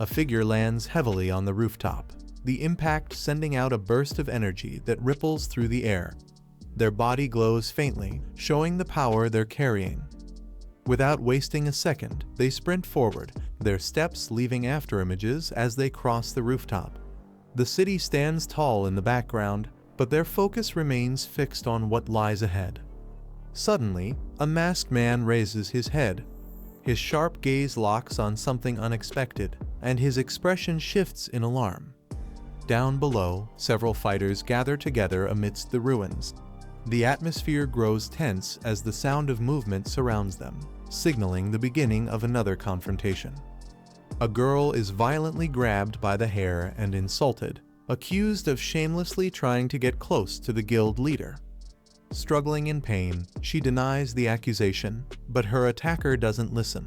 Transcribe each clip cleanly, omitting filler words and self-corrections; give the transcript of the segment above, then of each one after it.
A figure lands heavily on the rooftop, the impact sending out a burst of energy that ripples through the air. Their body glows faintly, showing the power they're carrying. Without wasting a second, they sprint forward, their steps leaving afterimages as they cross the rooftop. The city stands tall in the background, but their focus remains fixed on what lies ahead. Suddenly, a masked man raises his head. His sharp gaze locks on something unexpected, and his expression shifts in alarm. Down below, several fighters gather together amidst the ruins. The atmosphere grows tense as the sound of movement surrounds them, signaling the beginning of another confrontation. A girl is violently grabbed by the hair and insulted, accused of shamelessly trying to get close to the guild leader. Struggling in pain, she denies the accusation, but her attacker doesn't listen.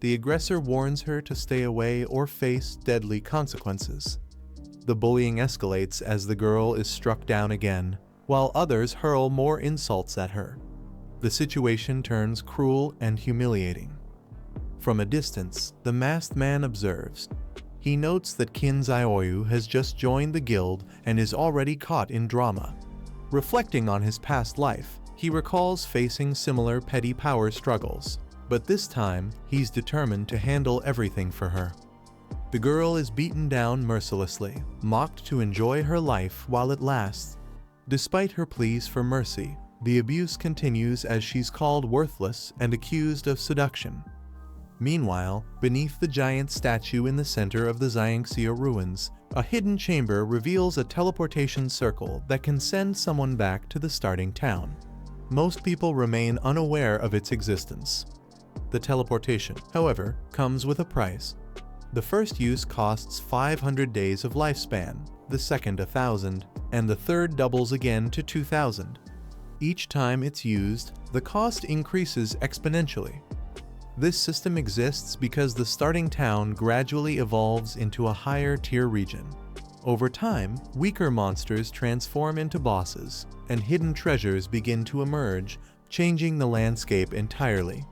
The aggressor warns her to stay away or face deadly consequences. The bullying escalates as the girl is struck down again, while others hurl more insults at her. The situation turns cruel and humiliating. From a distance, the masked man observes. He notes that Kin Zioyu has just joined the guild and is already caught in drama. Reflecting on his past life, he recalls facing similar petty power struggles, but this time he's determined to handle everything for her. The girl is beaten down mercilessly, mocked to enjoy her life while it lasts. Despite her pleas for mercy, the abuse continues as she's called worthless and accused of seduction. Meanwhile, beneath the giant statue in the center of the Xianxia ruins, a hidden chamber reveals a teleportation circle that can send someone back to the starting town. Most people remain unaware of its existence. The teleportation, however, comes with a price. The first use costs 500 days of lifespan, the second 1,000, and the third doubles again to 2,000. Each time it's used, the cost increases exponentially. This system exists because the starting town gradually evolves into a higher-tier region. Over time, weaker monsters transform into bosses, and hidden treasures begin to emerge, changing the landscape entirely.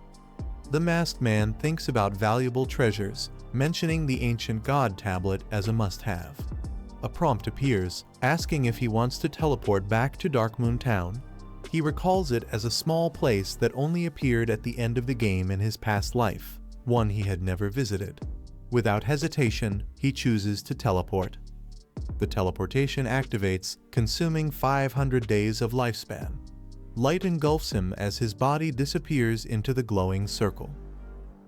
The masked man thinks about valuable treasures, mentioning the ancient god tablet as a must-have. A prompt appears, asking if he wants to teleport back to Darkmoon Town. He recalls it as a small place that only appeared at the end of the game in his past life, one he had never visited. Without hesitation, he chooses to teleport. The teleportation activates, consuming 500 days of lifespan. Light engulfs him as his body disappears into the glowing circle.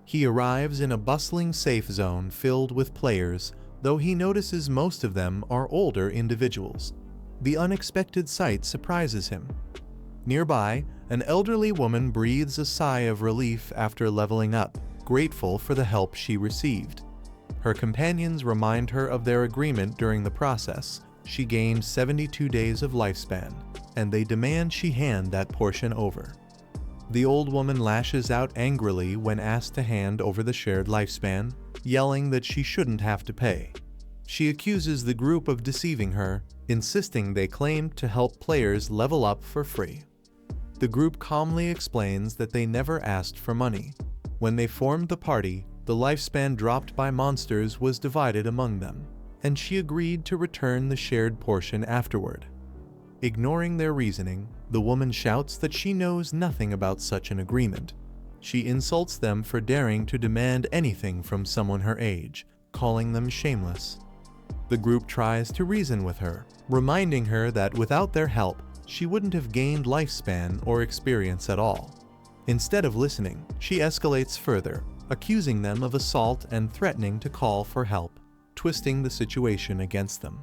He arrives in a bustling safe zone filled with players, though he notices most of them are older individuals. The unexpected sight surprises him. Nearby, an elderly woman breathes a sigh of relief after leveling up, grateful for the help she received. Her companions remind her of their agreement during the process. She gained 72 days of lifespan, and they demand she hand that portion over. The old woman lashes out angrily when asked to hand over the shared lifespan, yelling that she shouldn't have to pay. She accuses the group of deceiving her, insisting they claimed to help players level up for free. The group calmly explains that they never asked for money. When they formed the party, the lifespan dropped by monsters was divided among them, and she agreed to return the shared portion afterward. Ignoring their reasoning, the woman shouts that she knows nothing about such an agreement. She insults them for daring to demand anything from someone her age, calling them shameless. The group tries to reason with her, reminding her that without their help, she wouldn't have gained lifespan or experience at all. Instead of listening, she escalates further, accusing them of assault and threatening to call for help, twisting the situation against them.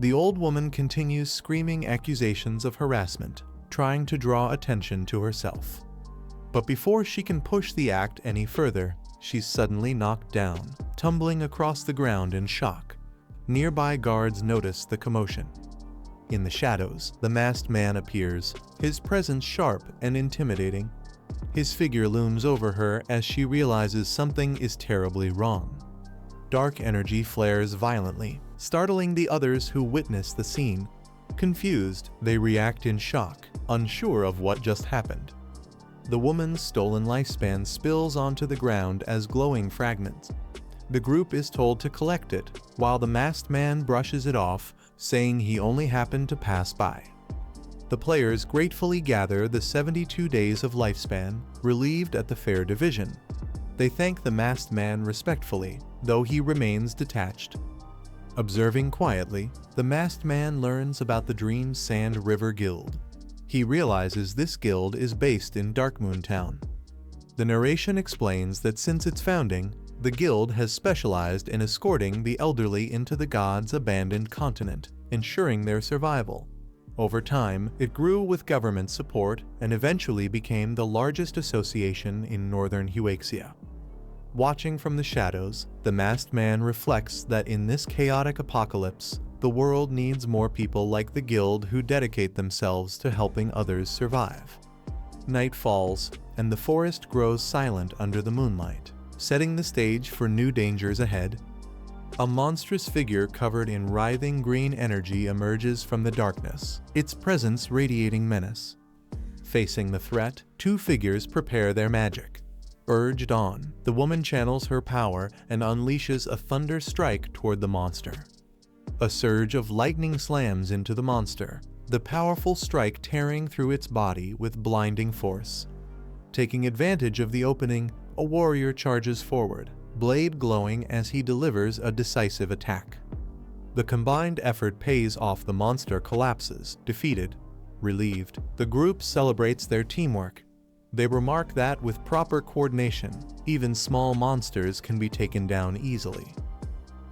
The old woman continues screaming accusations of harassment, trying to draw attention to herself. But before she can push the act any further, she's suddenly knocked down, tumbling across the ground in shock. Nearby guards notice the commotion. In the shadows, the masked man appears, his presence sharp and intimidating. His figure looms over her as she realizes something is terribly wrong. Dark energy flares violently, startling the others who witness the scene. Confused, they react in shock, unsure of what just happened. The woman's stolen lifespan spills onto the ground as glowing fragments. The group is told to collect it, while the masked man brushes it off, saying he only happened to pass by. The players gratefully gather the 72 days of lifespan, relieved at the fair division. They thank the masked man respectfully, though he remains detached. Observing quietly, the masked man learns about the Dream Sand River Guild. He realizes this guild is based in Darkmoon Town. The narration explains that since its founding, the guild has specialized in escorting the elderly into the gods' abandoned continent, ensuring their survival. Over time, it grew with government support and eventually became the largest association in northern Huaxia. Watching from the shadows, the masked man reflects that in this chaotic apocalypse, the world needs more people like the guild who dedicate themselves to helping others survive. Night falls, and the forest grows silent under the moonlight, setting the stage for new dangers ahead. A monstrous figure covered in writhing green energy emerges from the darkness, its presence radiating menace. Facing the threat, two figures prepare their magic. Urged on, the woman channels her power and unleashes a thunder strike toward the monster. A surge of lightning slams into the monster, the powerful strike tearing through its body with blinding force. Taking advantage of the opening, a warrior charges forward, blade glowing as he delivers a decisive attack. The combined effort pays off. The monster collapses, defeated. Relieved, the group celebrates their teamwork. They remark that with proper coordination, even small monsters can be taken down easily.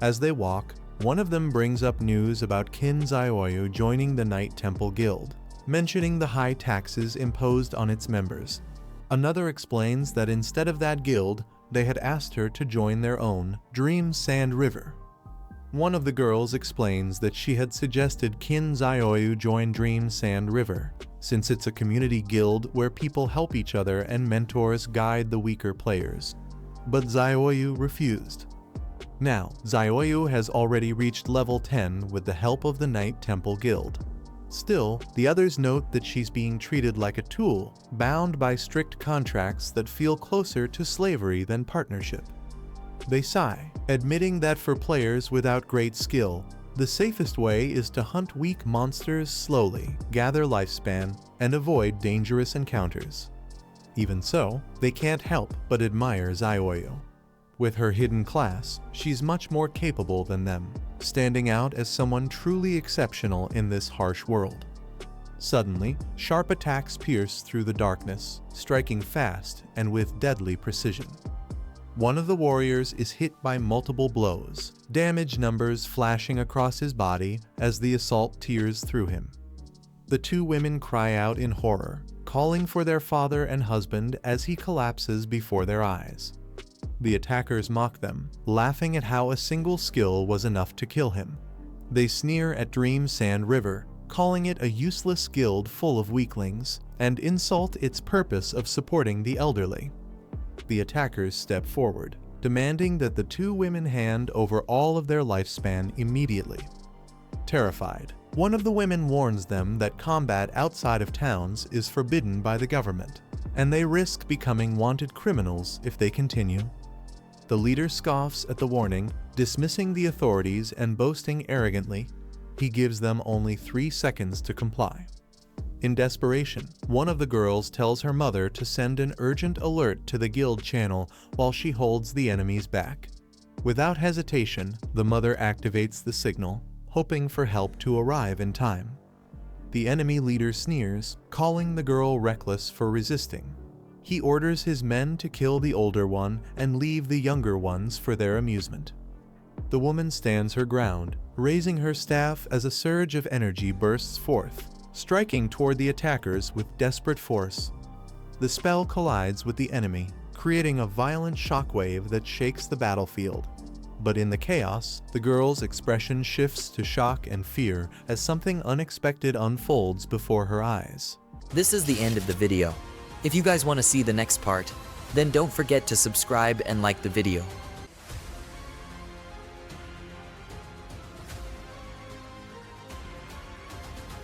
As they walk, one of them brings up news about Qin Zioyu joining the Night Temple Guild, mentioning the high taxes imposed on its members. Another explains that instead of that guild, they had asked her to join their own, Dream Sand River. One of the girls explains that she had suggested Qin Zioyu join Dream Sand River, since it's a community guild where people help each other and mentors guide the weaker players. But Zioyu refused. Now, Zioyu has already reached level 10 with the help of the Night Temple Guild. Still, the others note that she's being treated like a tool, bound by strict contracts that feel closer to slavery than partnership. They sigh, admitting that for players without great skill, the safest way is to hunt weak monsters slowly, gather lifespan, and avoid dangerous encounters. Even so, they can't help but admire Zioyu. With her hidden class, she's much more capable than them, standing out as someone truly exceptional in this harsh world. Suddenly, sharp attacks pierce through the darkness, striking fast and with deadly precision. One of the warriors is hit by multiple blows, damage numbers flashing across his body as the assault tears through him. The two women cry out in horror, calling for their father and husband as he collapses before their eyes. The attackers mock them, laughing at how a single skill was enough to kill him. They sneer at Dream Sand River, calling it a useless guild full of weaklings, and insult its purpose of supporting the elderly. The attackers step forward, demanding that the two women hand over all of their lifespan immediately. Terrified, one of the women warns them that combat outside of towns is forbidden by the government, and they risk becoming wanted criminals if they continue. The leader scoffs at the warning, dismissing the authorities and boasting arrogantly. He gives them only 3 seconds to comply. In desperation, one of the girls tells her mother to send an urgent alert to the guild channel while she holds the enemies back. Without hesitation, the mother activates the signal, hoping for help to arrive in time. The enemy leader sneers, calling the girl reckless for resisting. He orders his men to kill the older one and leave the younger ones for their amusement. The woman stands her ground, raising her staff as a surge of energy bursts forth, striking toward the attackers with desperate force. The spell collides with the enemy, creating a violent shockwave that shakes the battlefield. But in the chaos, the girl's expression shifts to shock and fear as something unexpected unfolds before her eyes. This is the end of the video. If you guys want to see the next part, then don't forget to subscribe and like the video.